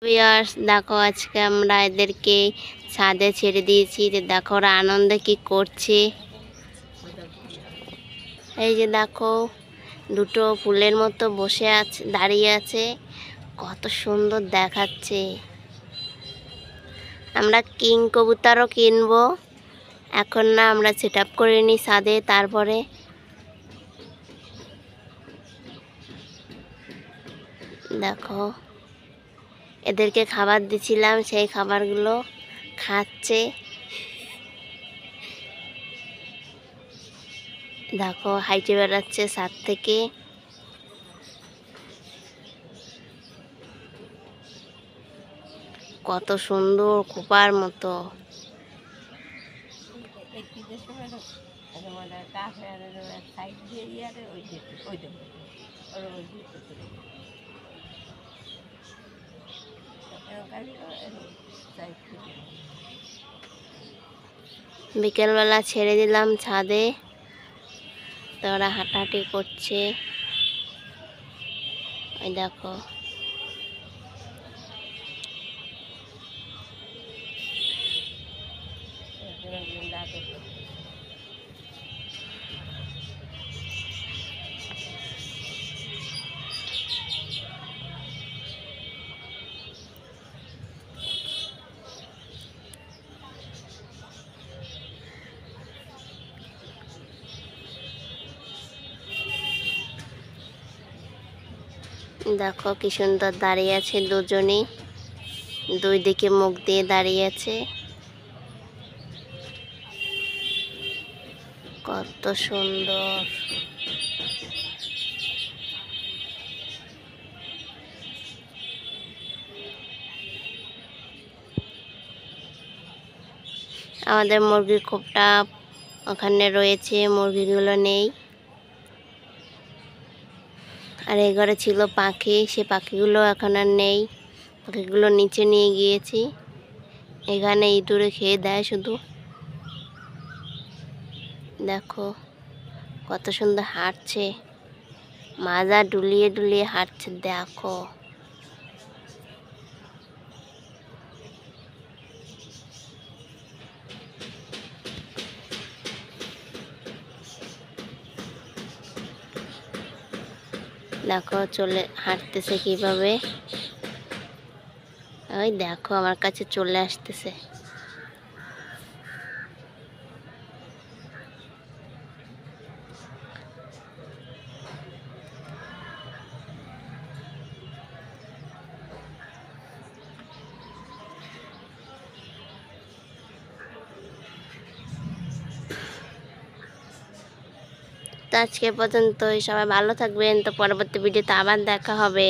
Viewers দেখো আজকে আমরা এদেরকে ছাদে ছেড়ে দিয়েছি। দেখো ওরা আনন্দে কি করছে। এই যে দেখো দুটো ফুলের মতো বসে আছে, দাঁড়িয়ে আছে, কত সুন্দর দেখাচ্ছে। আমরা কিং কবুতরও কিনবো, এখন না, আমরা সেট আপ করে নিই ছাদে। তারপরে দেখো এদেরকে খাবার দিছিলাম, সেই খাবারগুলো খাচ্ছে। দেখো হাইটে বেড়াচ্ছে ছাদ থেকে। কত সুন্দর খোপার মতো। বিকেলবেলা ছেড়ে দিলাম ছাদে, তো ওরা হাঁটাহাঁটি করছে। ওই দেখো দেখো কি সুন্দর দাঁড়িয়ে আছে দুজনেই, দুই দিকে মুখ দিয়ে দাঁড়িয়ে আছে। কত সুন্দর। আমাদের মুরগির খোপটা ওখানে রয়েছে, মুরগিগুলো নেই। আর এই ঘরে ছিল পাখি, সে পাখিগুলো এখন আর নেই। পাখিগুলো নিচে নিয়ে গিয়েছি। এখানে ইঁদুরে খেয়ে দেয় শুধু। দেখো কত সুন্দর হাঁটছে, মাজা ডুলিয়ে ডুলিয়ে হাঁটছে। দেখো দেখো চলে হাঁটতেছে কিভাবে। ওই দেখো আমার কাছে চলে আসতেছে। তো আজকে পর্যন্ত, সবাই ভালো থাকবেন। তো পরবর্তী ভিডিওতে আবার দেখা হবে।